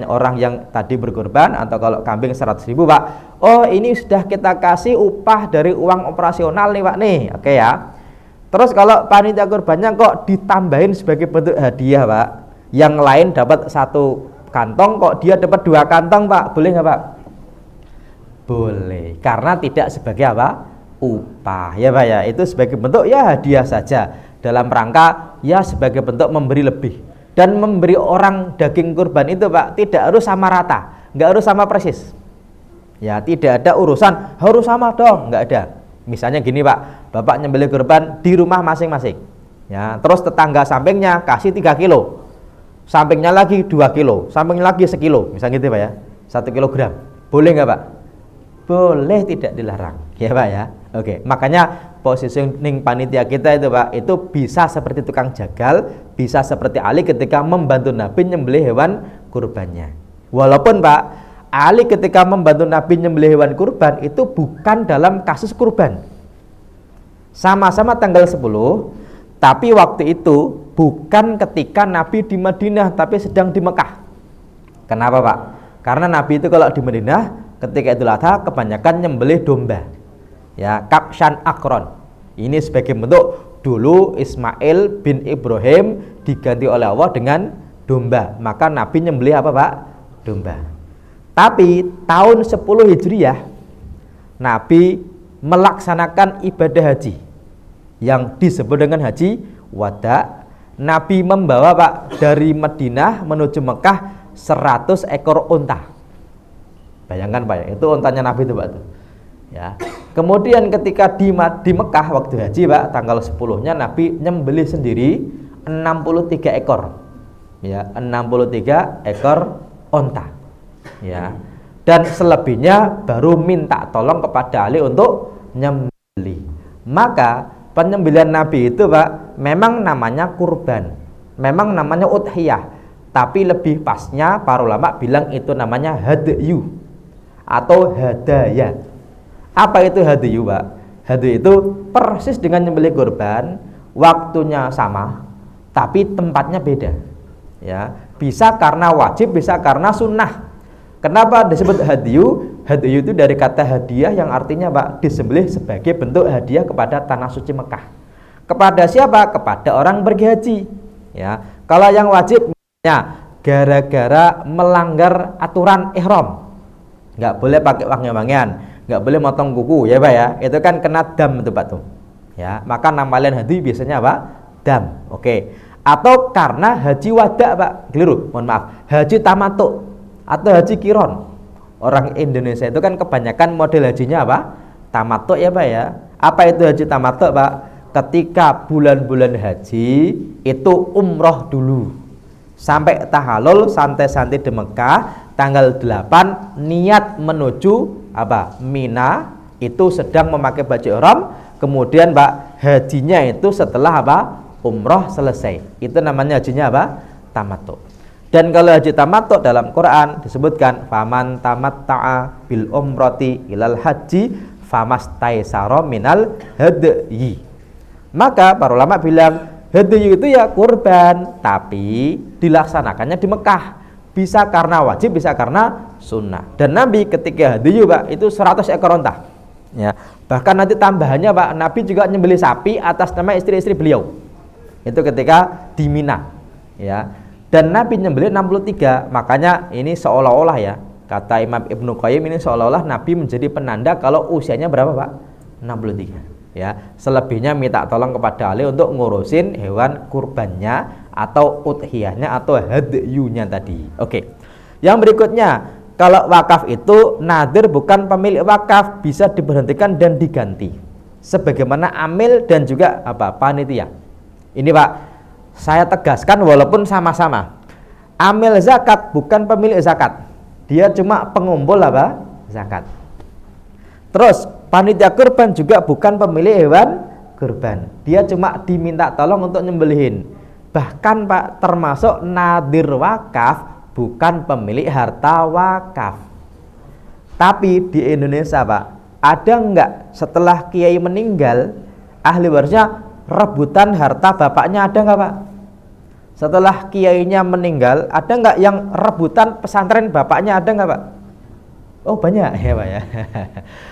orang yang tadi berkorban, atau kalau kambing 100.000 Pak. Oh, ini sudah kita kasih upah dari uang operasional nih Pak nih. Oke ya. Terus kalau panitia kurbannya kok ditambahin sebagai bentuk hadiah Pak, yang lain dapat 1 kantong, kok dia dapat 2 kantong Pak, boleh nggak Pak? Boleh, karena tidak sebagai apa? Upah ya Pak ya, itu sebagai bentuk ya hadiah saja, dalam rangka ya sebagai bentuk memberi lebih. Dan memberi orang daging kurban itu Pak tidak harus sama rata, nggak harus sama persis ya, tidak ada urusan harus sama dong, nggak ada. Misalnya gini Pak, Bapak nyembelih kurban di rumah masing-masing ya, terus tetangga sampingnya kasih 3 kilo, sampingnya lagi 2 kilo, sampingnya lagi 1 kilo, misalnya gitu Pak ya, 1 kilogram, boleh nggak Pak? Boleh, tidak dilarang ya Pak ya. Oke, makanya positioning panitia kita itu Pak, itu bisa seperti tukang jagal, bisa seperti Ali ketika membantu Nabi nyembelih hewan kurbannya. Walaupun Pak, Ali ketika membantu Nabi nyembelih hewan kurban itu bukan dalam kasus kurban, sama-sama tanggal 10, tapi waktu itu bukan ketika Nabi di Madinah, tapi sedang di Mekah. Kenapa Pak? Karena Nabi itu kalau di Madinah ketika Idul Adha kebanyakan nyembelih domba ya, Kabshan Akron. Ini sebagai bentuk dulu Ismail bin Ibrahim diganti oleh Allah dengan domba, maka Nabi nyembelih apa Pak? Domba. Tapi tahun 10 Hijriah Nabi melaksanakan ibadah haji yang disebut dengan haji wada. Nabi membawa Pak dari Madinah menuju Mekah 100 ekor unta. Bayangkan Pak ya, itu untanya Nabi itu Pak tuh. Ya. Kemudian ketika di Mekah waktu haji Pak, tanggal 10-nya Nabi nyembelih sendiri 63 ekor. Ya, 63 ekor unta. Ya. Dan selebihnya baru minta tolong kepada Ali untuk nyembelih. Maka penyembelihan Nabi itu Pak memang namanya kurban, memang namanya udhiyah, tapi lebih pasnya para ulama bilang itu namanya hadyu atau hadaya. Apa itu hadyu Pak? Hadyu itu persis dengan nyembelih kurban, waktunya sama tapi tempatnya beda ya, bisa karena wajib, bisa karena sunnah. Kenapa disebut hadyu? Hadyu itu dari kata hadiah yang artinya Pak disembelih sebagai bentuk hadiah kepada tanah suci Mekah. Kepada siapa? Kepada orang pergi haji ya. Kalau yang wajib ya gara-gara melanggar aturan ihram, nggak boleh pakai wangi-wangian, nggak boleh motong kuku ya Pak ya, itu kan kena dam itu Pak tuh ya, maka nama lain haji biasanya Pak dam. Oke. Atau karena haji wada Pak, keliru, mohon maaf, haji tamatuk atau haji kiron. Orang Indonesia itu kan kebanyakan model hajinya apa? Tamatuk ya Pak ya. Apa itu haji tamatuk Pak? Ketika bulan-bulan haji itu umroh dulu sampai tahalul, santai-santai di Mekah, tanggal 8 niat menuju apa? Mina, itu sedang memakai baju ihram. Kemudian Pak hajinya itu setelah apa? Umroh selesai. Itu namanya hajinya apa? Tamattu. Dan kalau haji tamattu dalam Quran disebutkan faman tamatta'a bil umrati ilal haji famastaisara minal hadyi. Maka para ulama bilang hadyu itu ya kurban, tapi dilaksanakannya di Mekah. Bisa karena wajib, bisa karena sunnah. Dan Nabi ketika hadiyu Pak itu 100 ekor onta. Ya, bahkan nanti tambahannya Pak, Nabi juga nyembelih sapi atas nama istri-istri beliau. Itu ketika di Mina. Ya. Dan Nabi nyembelih 63. Makanya ini seolah-olah ya, kata Imam Ibnu Qayyim, ini seolah-olah Nabi menjadi penanda kalau usianya berapa Pak? 63. Ya, selebihnya minta tolong kepada Ali untuk ngurusin hewan kurbannya atau udhiyahnya atau hadyunya tadi. Oke. Yang berikutnya, kalau wakaf itu nadir bukan pemilik wakaf, bisa diberhentikan dan diganti. Sebagaimana amil dan juga panitia. Ini Pak, saya tegaskan walaupun sama-sama. Amil zakat bukan pemilik zakat. Dia cuma pengumpul zakat. Terus panitia kurban juga bukan pemilik hewan kurban. Dia cuma diminta tolong untuk nyembelihin. Bahkan Pak, termasuk nadir wakaf bukan pemilik harta wakaf. Tapi di Indonesia Pak, ada enggak setelah kiai meninggal ahli warisnya rebutan harta bapaknya, ada enggak Pak? Setelah kiainya meninggal ada enggak yang rebutan pesantren bapaknya, ada enggak Pak? Oh banyak ya Pak ya.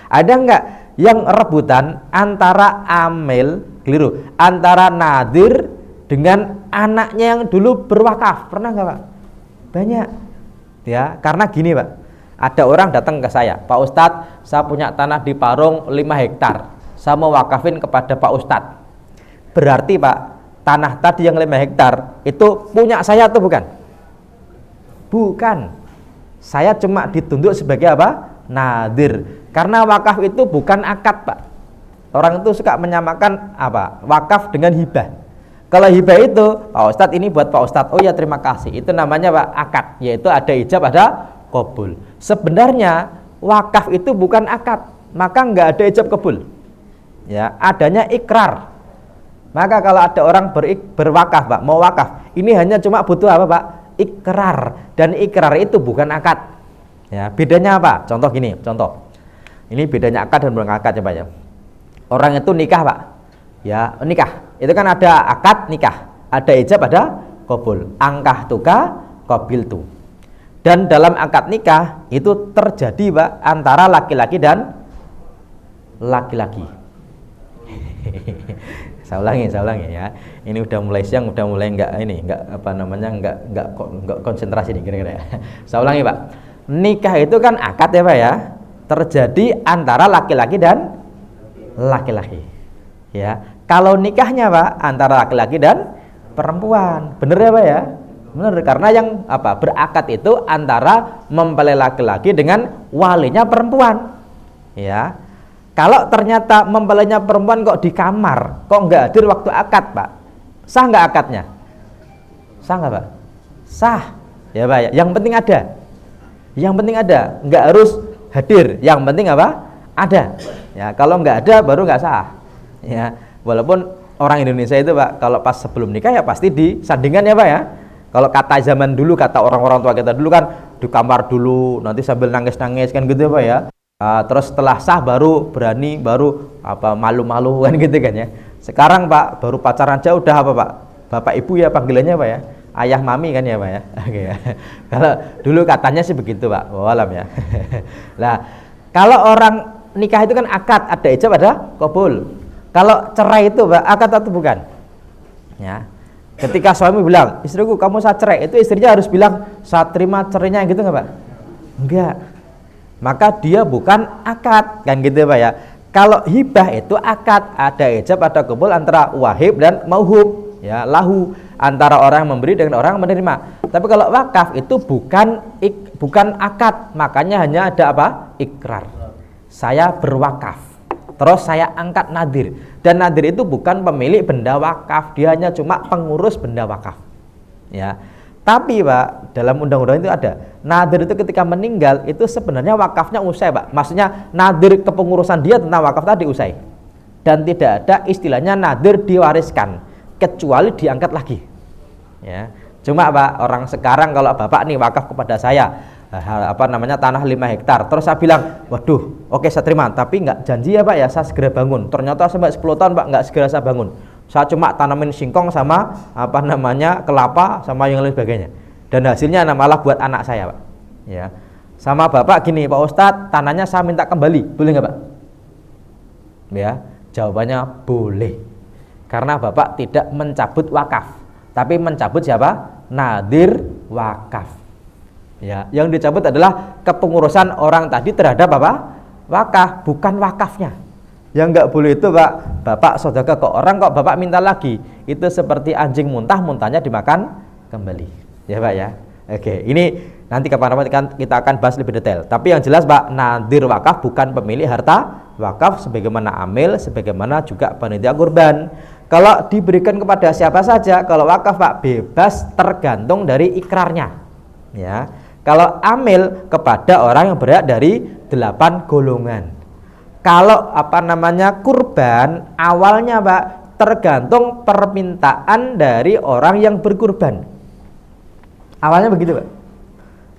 Ada enggak yang rebutan antara amil, keliru, antara nadir dengan anaknya yang dulu berwakaf, pernah enggak Pak? Banyak ya, karena gini Pak, ada orang datang ke saya, Pak Ustadz, saya punya tanah di Parung 5 hektar, saya mau wakafin kepada Pak Ustadz. Berarti Pak, tanah tadi yang 5 hektar itu punya saya atau bukan? Bukan. Saya cuma dituntut sebagai nadir. Karena wakaf itu bukan akad Pak. Orang itu suka menyamakan wakaf dengan hibah. Kalau hibah itu, Pak Ustadz ini buat Pak Ustadz, oh ya terima kasih, itu namanya Pak akad, yaitu ada ijab, ada qabul. Sebenarnya wakaf itu bukan akad, maka nggak ada ijab qabul. Ya, adanya ikrar. Maka kalau ada orang berwakaf Pak, mau wakaf, ini hanya cuma butuh Pak? Ikrar. Dan ikrar itu bukan akad. Ya, bedanya apa? Contoh gini, contoh. Ini bedanya akad dan bukan akad ya Pak ya. Orang itu nikah Pak. Ya, nikah. Itu kan ada akad nikah, ada ijab, ada qabul. Angkah tuka qabil tu. Dan dalam akad nikah itu terjadi Pak antara laki-laki dan laki-laki. Saya ulangi ya. Ini udah mulai siang, udah mulai enggak konsentrasi nih kira-kira ya. Saya ulangi Pak. Nikah itu kan akad ya Pak ya. Terjadi antara laki-laki dan laki-laki. Ya. Kalau nikahnya Pak antara laki-laki dan perempuan, bener ya Pak ya? Bener, karena yang berakad itu antara mempelai laki-laki dengan walinya perempuan. Ya, kalau ternyata mempelainya perempuan kok di kamar, kok nggak hadir waktu akad Pak, sah nggak akadnya? Sah nggak Pak? Sah, ya Pak ya. Yang penting ada, nggak harus hadir. Yang penting ada. Ya, kalau nggak ada baru nggak sah. Ya. Walaupun orang Indonesia itu Pak, kalau pas sebelum nikah ya pasti disandingkan ya Pak ya. Kalau kata zaman dulu, kata orang-orang tua kita dulu kan di kamar dulu, nanti sambil nangis-nangis kan gitu ya Pak ya. Terus setelah sah baru berani, baru malu-malu kan gitu kan ya. Sekarang Pak, baru pacaran aja udah Pak? Bapak ibu ya panggilannya Pak ya. Ayah mami kan ya Pak ya. Oke ya. Kalau dulu katanya sih begitu Pak. Wallahualam ya. Nah, kalau orang nikah itu kan akad, ada ijab, ada qabul. Kalau cerai itu Pak, akad atau bukan? Ya. Ketika suami bilang, istriku kamu saya cerai, itu istrinya harus bilang, saya terima cerainya gitu nggak Pak? Enggak. Maka dia bukan akad, kan gitu Pak ya. Kalau hibah itu akad, ada ijab, ada qabul antara wahib dan mauhub, ya, lahu, antara orang yang memberi dengan orang yang menerima. Tapi kalau wakaf itu bukan akad, makanya hanya ada ikrar. Saya berwakaf. Terus saya angkat nadir. Dan nadir itu bukan pemilik benda wakaf, dia hanya cuma pengurus benda wakaf. Ya. Tapi Pak, dalam undang-undang itu ada. Nadir itu ketika meninggal itu sebenarnya wakafnya usai Pak. Maksudnya nadir kepengurusan dia tentang wakaf tadi usai. Dan tidak ada istilahnya nadir diwariskan kecuali diangkat lagi. Ya. Cuma Pak, orang sekarang kalau Bapak nih wakaf kepada saya tanah 5 hektar, terus saya bilang, waduh, oke saya terima, tapi nggak janji ya Pak ya, saya segera bangun. Ternyata sampai 10 tahun Pak nggak segera saya bangun. Saya cuma tanamin singkong sama kelapa sama yang lain sebagainya. Dan hasilnya malah buat anak saya Pak. Ya, sama bapak gini, Pak Ustadz, tanahnya saya minta kembali, boleh nggak Pak? Ya, jawabannya boleh. Karena bapak tidak mencabut wakaf, tapi mencabut siapa? Nadir wakaf. Ya, yang dicabut adalah kepengurusan orang tadi terhadap apa? Wakaf, bukan wakafnya. Yang nggak boleh itu Pak, bapak sedekah ke orang kok bapak minta lagi, itu seperti anjing muntah, muntahnya dimakan kembali. Ya Pak ya. Oke, ini nanti kapan-kapan kita akan bahas lebih detail. Tapi yang jelas Pak, nadir wakaf bukan pemilik harta wakaf, sebagaimana amil, sebagaimana juga panitia kurban. Kalau diberikan kepada siapa saja, kalau wakaf Pak bebas tergantung dari ikrarnya. Ya, kalau amil kepada orang yang berhak dari 8 golongan. Kalau kurban awalnya Pak tergantung permintaan dari orang yang berkurban. Awalnya begitu Pak.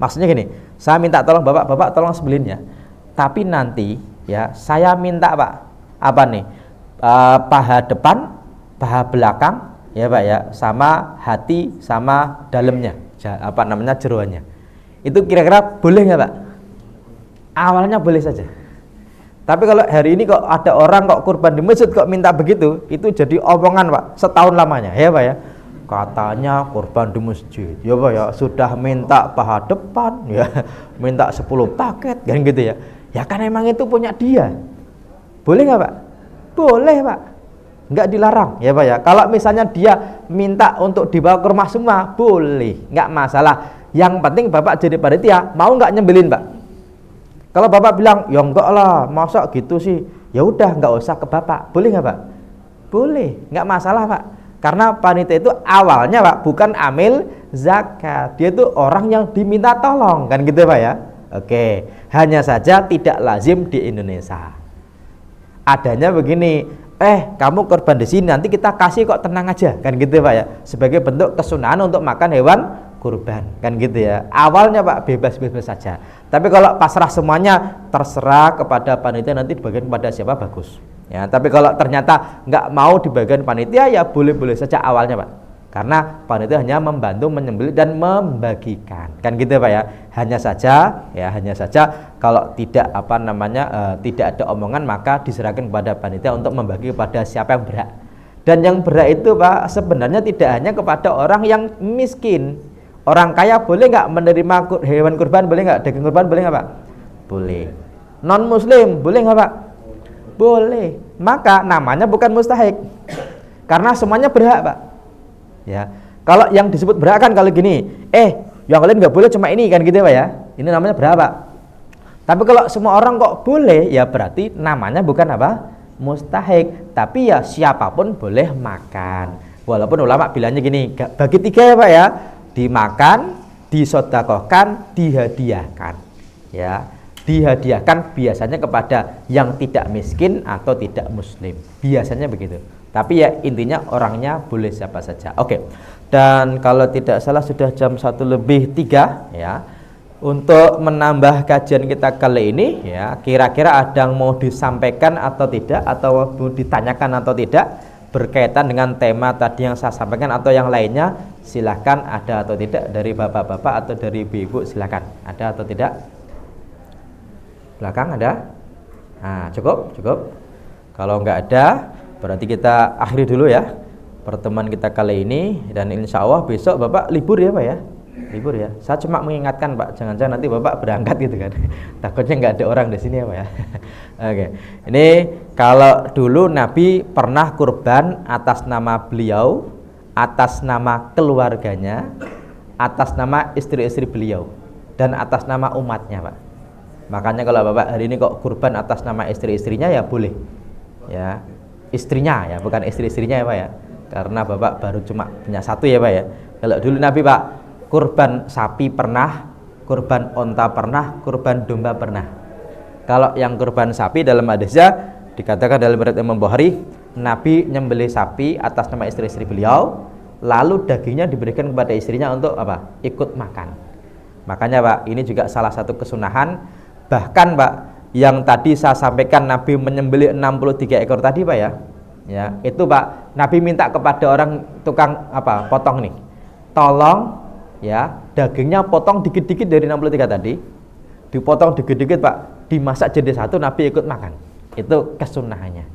Maksudnya gini, saya minta tolong bapak tolong sembelihnya. Tapi nanti ya saya minta Pak paha depan, paha belakang ya Pak ya, sama hati sama dalamnya, jeroannya. Itu kira-kira boleh nggak Pak? Awalnya boleh saja. Tapi kalau hari ini kok ada orang kok kurban di masjid kok minta begitu, itu jadi omongan Pak setahun lamanya ya Pak ya. Katanya kurban di masjid, ya Pak ya, sudah minta paha depan, ya, minta 10 paket, kan gitu ya. Ya kan emang itu punya dia. Boleh nggak Pak? Boleh Pak, nggak dilarang, ya Pak ya. Kalau misalnya dia minta untuk dibawa ke rumah semua, boleh, nggak masalah. Yang penting Bapak jadi panitia, mau nggak nyembelin Pak? Kalau Bapak bilang, ya enggak lah, masa gitu sih, ya udah nggak usah ke Bapak, boleh nggak Pak? Boleh, nggak masalah Pak. Karena panitia itu awalnya Pak bukan amil zakat, dia itu orang yang diminta tolong, kan gitu Pak ya. Oke, hanya saja tidak lazim di Indonesia. Adanya begini, kamu korban di sini, nanti kita kasih kok, tenang aja, kan gitu Pak ya. Sebagai bentuk kesunahan untuk makan hewan kurban, kan gitu ya. Awalnya Pak bebas-bebas saja. Tapi kalau pasrah semuanya, terserah kepada panitia, nanti dibagikan kepada siapa bagus. Ya, tapi kalau ternyata nggak mau dibagikan panitia, ya boleh-boleh saja awalnya Pak. Karena panitia hanya membantu menyembelih dan membagikan, kan gitu Pak ya. Hanya saja kalau tidak tidak ada omongan, maka diserahkan kepada panitia untuk membagi kepada siapa yang berhak. Dan yang berhak itu Pak sebenarnya tidak hanya kepada orang yang miskin. Orang kaya boleh nggak menerima hewan kurban, boleh nggak, daging kurban boleh nggak Pak? Boleh. Non muslim boleh nggak Pak? Boleh. Maka namanya bukan mustahik, karena semuanya berhak Pak. Ya. Kalau yang disebut berhak kan kalau gini, yang lain nggak boleh cuma ini, kan gitu Pak ya. Ini namanya berhak Pak. Tapi kalau semua orang kok boleh, ya berarti namanya bukan mustahik, tapi ya siapapun boleh makan. Walaupun ulama bilangnya gini, bagi 3 ya Pak ya. Dimakan, disodakohkan, dihadiahkan. Ya, dihadiahkan biasanya kepada yang tidak miskin atau tidak muslim, biasanya begitu. Tapi ya intinya orangnya boleh siapa saja. Oke. Dan kalau tidak salah sudah jam 1:03 ya. Untuk menambah kajian kita kali ini ya, kira-kira ada yang mau disampaikan atau tidak, atau mau ditanyakan atau tidak berkaitan dengan tema tadi yang saya sampaikan, atau yang lainnya silahkan, ada atau tidak dari bapak-bapak atau dari ibu-ibu, silahkan, ada atau tidak. Belakang ada? Nah, cukup. Kalau nggak ada, berarti kita akhiri dulu ya pertemuan kita kali ini, dan insya Allah besok bapak libur ya Pak ya. Libur ya. Saya cuma mengingatkan Pak, jangan-jangan nanti bapak berangkat gitu kan. Takutnya nggak ada orang di sini ya Pak ya. Oke. Ini kalau dulu Nabi pernah kurban atas nama beliau, atas nama keluarganya, atas nama istri-istri beliau, dan atas nama umatnya Pak. Makanya kalau bapak hari ini kok kurban atas nama istri-istrinya, ya boleh. Ya, istrinya ya, bukan istri-istrinya ya Pak ya. Karena bapak baru cuma punya 1 ya Pak ya. Kalau dulu Nabi Pak kurban sapi pernah, kurban onta pernah, kurban domba pernah. Kalau yang kurban sapi dalam hadisnya dikatakan dalam riwayat Imam Bukhari, Nabi nyembelih sapi atas nama istri-istri beliau, lalu dagingnya diberikan kepada istrinya untuk ikut makan. Makanya Pak, ini juga salah satu kesunahan. Bahkan Pak, yang tadi saya sampaikan Nabi menyembelih 63 ekor tadi Pak ya. Ya, itu Pak, Nabi minta kepada orang tukang potong nih. Tolong ya, dagingnya potong dikit-dikit dari 63 tadi. dipotong dikit-dikit Pak, dimasak jadi satu, Nabi ikut makan. Itu kesunahannya.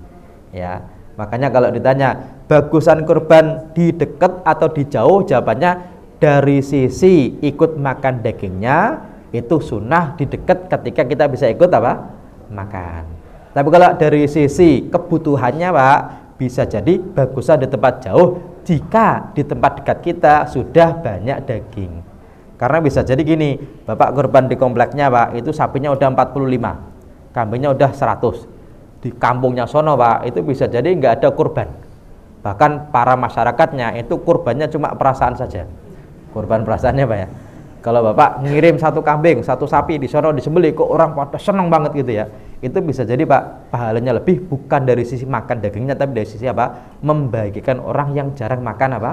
Ya, makanya kalau ditanya bagusan kurban di dekat atau di jauh, jawabannya dari sisi ikut makan dagingnya itu sunnah di dekat ketika kita bisa ikut apa? Makan. Tapi kalau dari sisi kebutuhannya Pak, bisa jadi bagusan di tempat jauh jika di tempat dekat kita sudah banyak daging. Karena bisa jadi gini, Bapak kurban di kompleknya Pak, itu sapinya udah 45, kambingnya udah 100. Di kampungnya sono Pak, itu bisa jadi nggak ada kurban. Bahkan para masyarakatnya itu kurbannya cuma perasaan saja. Kurban perasaannya Pak ya. Kalau Bapak ngirim satu kambing, satu sapi di sono disembelih, kok orang pada senang banget gitu ya. Itu bisa jadi Pak, pahalanya lebih bukan dari sisi makan dagingnya, tapi dari sisi apa? Membagikan orang yang jarang makan apa?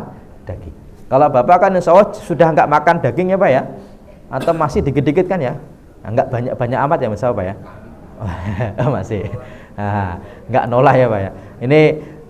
Daging. Kalau Bapak kan insya Allah sudah nggak makan daging ya Pak ya, atau masih dikit-dikit kan ya, nggak banyak-banyak amat ya misalnya Pak ya. Masih, nggak nolak ya Pak ya. Ini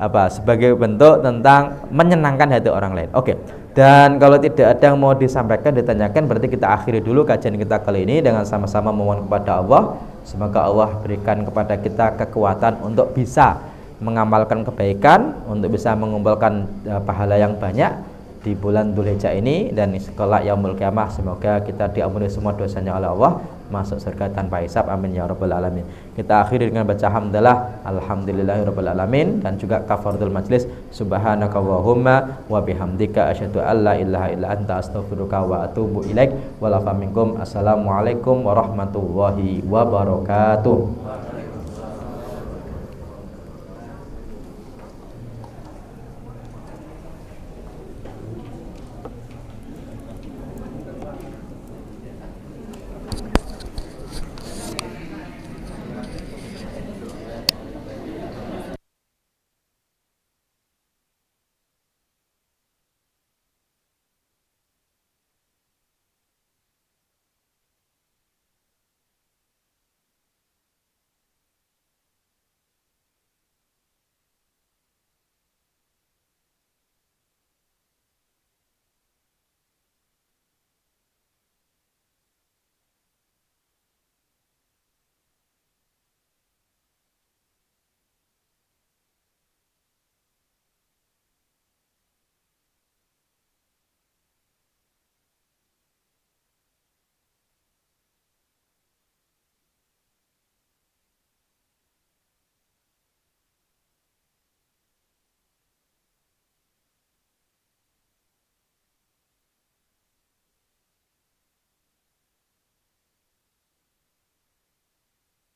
apa? Sebagai bentuk tentang menyenangkan hati orang lain. Oke. Dan kalau tidak ada yang mau disampaikan, ditanyakan, berarti kita akhiri dulu kajian kita kali ini dengan sama-sama memohon kepada Allah. Semoga Allah berikan kepada kita kekuatan untuk bisa mengamalkan kebaikan, untuk bisa mengumpulkan pahala yang banyak di bulan Dzulhijjah ini, dan setelah yaumul kiamah semoga kita diampuni semua dosanya oleh Allah, masuk surga tanpa hisab, amin ya rabbal alamin. Kita akhiri dengan baca hamdalah alhamdulillahirabbil alamin, dan juga kafaratul majlis subhanakallahumma wa bihamdika asyhadu an la ilaha illa anta astaghfiruka wa atubu ilaik. Wa la minkum. Assalamualaikum warahmatullahi wabarakatuh.